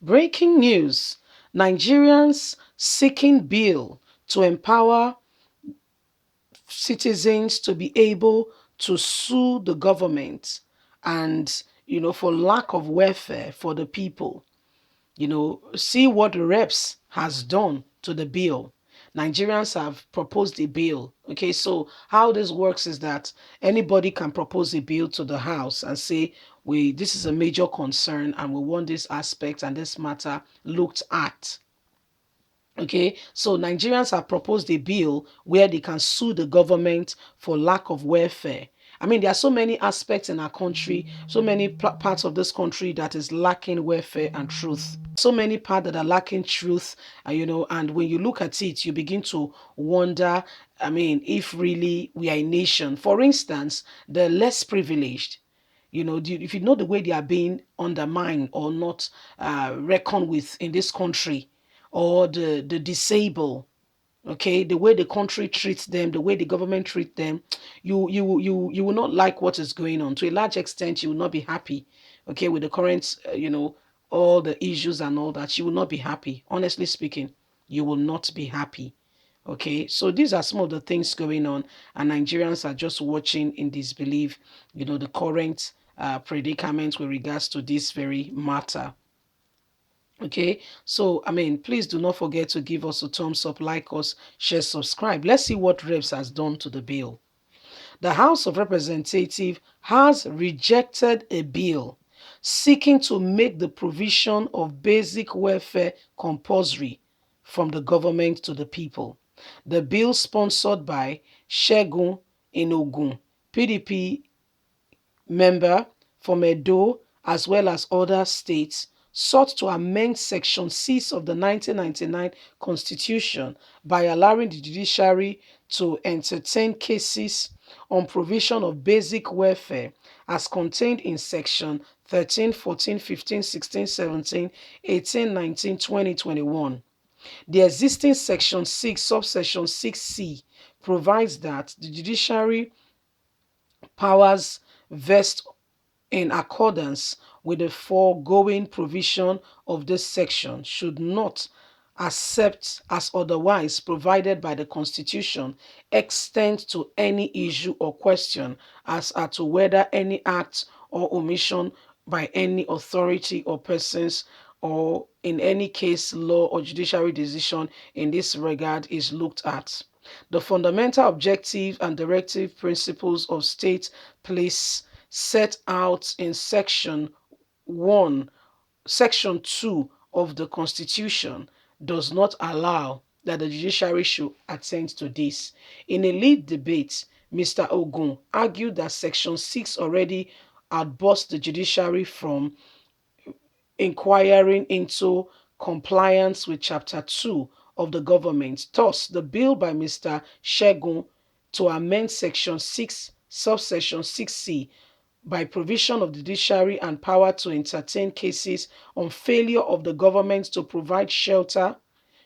Breaking news: Nigerians seeking bill to empower citizens to be able to sue the government and, for lack of welfare for the people. See what the reps has done to the bill. Nigerians have proposed a bill. Okay, so how this works is that anybody can propose a bill to the House and say, this is a major concern and we want this aspect and this matter looked at. Okay, so Nigerians have proposed a bill where they can sue the government for lack of welfare. I mean, there are so many aspects in our country, so many parts of this country that is lacking welfare and truth. So many parts that are lacking truth, and when you look at it, you begin to wonder, I mean, if really we are a nation. For instance, the less privileged, if you know the way they are being undermined or not reckoned with in this country, or the disabled, okay, the way the country treats them, the way the government treats them, you will not like what is going on. To a large extent, you will not be happy, okay, with the current, all the issues and all that. You will not be happy. Honestly speaking, you will not be happy. Okay, so these are some of the things going on, and Nigerians are just watching in disbelief, the current predicament with regards to this very matter. Okay, so I mean, please do not forget to give us a thumbs up, like us, share, subscribe. Let's see what Reps has done to the bill. The House of Representatives has rejected a bill seeking to make the provision of basic welfare compulsory from the government to the people. The bill, sponsored by Segun Inogun, PDP member from Edo, as well as other states, sought to amend Section 6 of the 1999 Constitution by allowing the judiciary to entertain cases on provision of basic welfare as contained in Section 13, 14, 15, 16, 17, 18, 19, 20, 21. The existing Section 6, subsection 6C, provides that the judiciary powers vest in accordance with the foregoing provision of this section should not accept as otherwise provided by the Constitution extend to any issue or question as to whether any act or omission by any authority or persons, or in any case law or judiciary decision in this regard is looked at. The fundamental objectives and directive principles of state police set out in Section 1, Section 2 of the Constitution does not allow that the judiciary should attend to this. In a lead debate, Mr. Ogun argued that Section 6 already outburst the judiciary from inquiring into compliance with Chapter 2 of the government. Thus, the bill by Mr. Segun to amend Section 6, subsection 6C, by provision of the judiciary and power to entertain cases on failure of the government to provide shelter,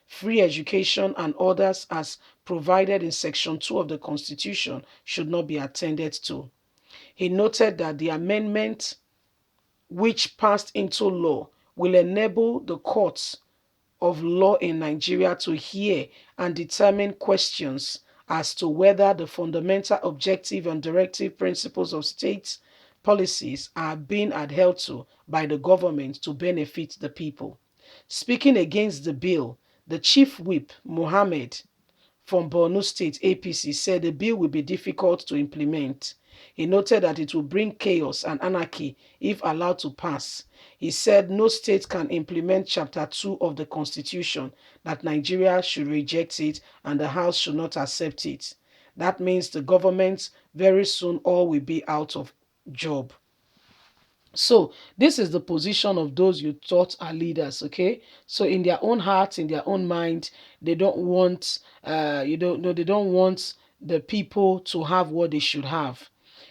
free education, and others as provided in Section 2 of the Constitution should not be attended to. He noted that the amendment, which passed into law, will enable the courts of law in Nigeria to hear and determine questions as to whether the fundamental objective and directive principles of state policies are being adhered to by the government to benefit the people. Speaking against the bill, the chief whip, Mohammed, from Borno State APC, said the bill will be difficult to implement. He noted that it will bring chaos and anarchy if allowed to pass. He said no state can implement Chapter 2 of the Constitution, that Nigeria should reject it and the House should not accept it. That means the government very soon all will be out of job. So this is the position of those you thought are leaders, okay? So in their own heart, in their own mind, they don't want, they don't want the people to have what they should have.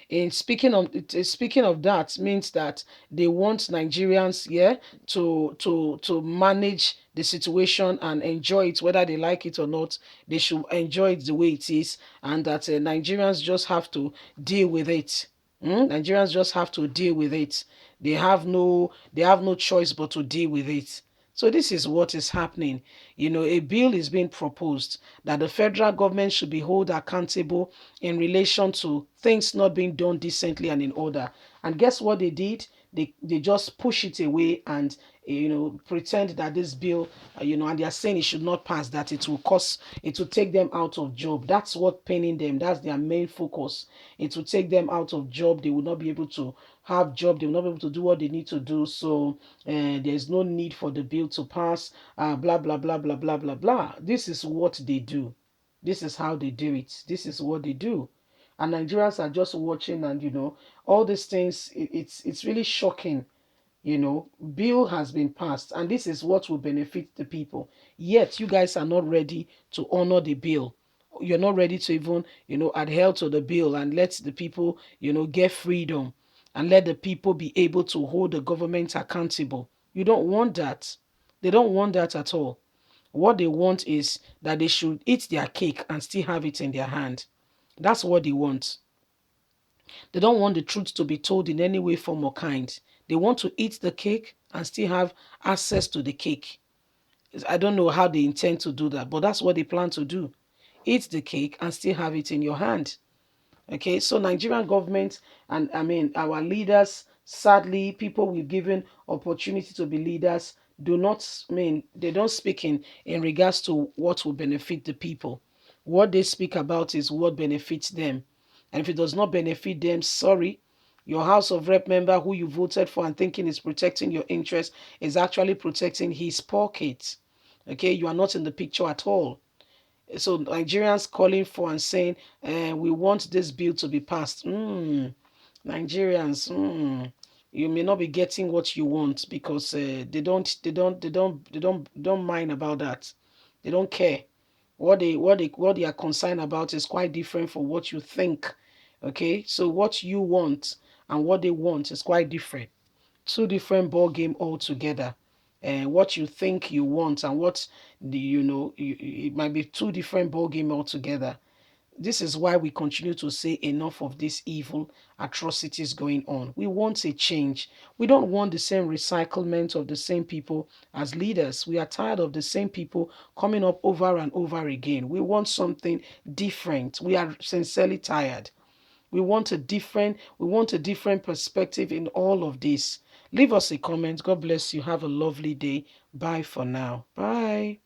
And speaking of that, means that they want Nigerians, yeah, to manage the situation and enjoy it, whether they like it or not. They should enjoy it the way it is, and that Nigerians just have to deal with it. Nigerians just have to deal with it. They have no choice but to deal with it. So this is what is happening. A bill is being proposed that the federal government should be held accountable in relation to things not being done decently and in order. And guess what they did? They just push it away and pretend that this bill, and they are saying it should not pass, that it will take them out of job. That's what paining them. That's their main focus. It will take them out of job. They will not be able to have job. They will not be able to do what they need to do. So there's no need for the bill to pass. Blah blah blah blah blah blah blah. This is what they do. This is how they do it. This is what they do. And Nigerians are just watching, and all these things. It's really shocking. Bill has been passed, and this is what will benefit the people. Yet you guys are not ready to honor the bill. You're not ready to even adhere to the bill and let the people get freedom, and let the people be able to hold the government accountable. You don't want that. They don't want that at all. What they want is that they should eat their cake and still have it in their hand. That's what they want. They don't want the truth to be told in any way, form, or kind. They want to eat the cake and still have access to the cake. I don't know how they intend to do that, but that's what they plan to do. Eat the cake and still have it in your hand. Okay, so Nigerian government and our leaders, sadly, people we've given opportunity to be leaders, do not they don't speak in regards to what will benefit the people. What they speak about is what benefits them. And if it does not benefit them, sorry, your House of Rep member who you voted for and thinking is protecting your interests is actually protecting his pocket. Okay, you are not in the picture at all. So Nigerians calling for and saying, we want this bill to be passed. Nigerians, you may not be getting what you want, because they don't mind about that. They don't care. What they are concerned about is quite different from what you think. Okay, so what you want and what they want is quite different. Two different ball game altogether. And what you think you want and what it might be two different ball game altogether. This is why we continue to say enough of these evil atrocities going on. We want a change. We don't want the same recyclement of the same people as leaders. We are tired of the same people coming up over and over again. We want something different. We are sincerely tired. We want a different perspective in all of this. Leave us a comment. God bless you. Have a lovely day. Bye for now. Bye.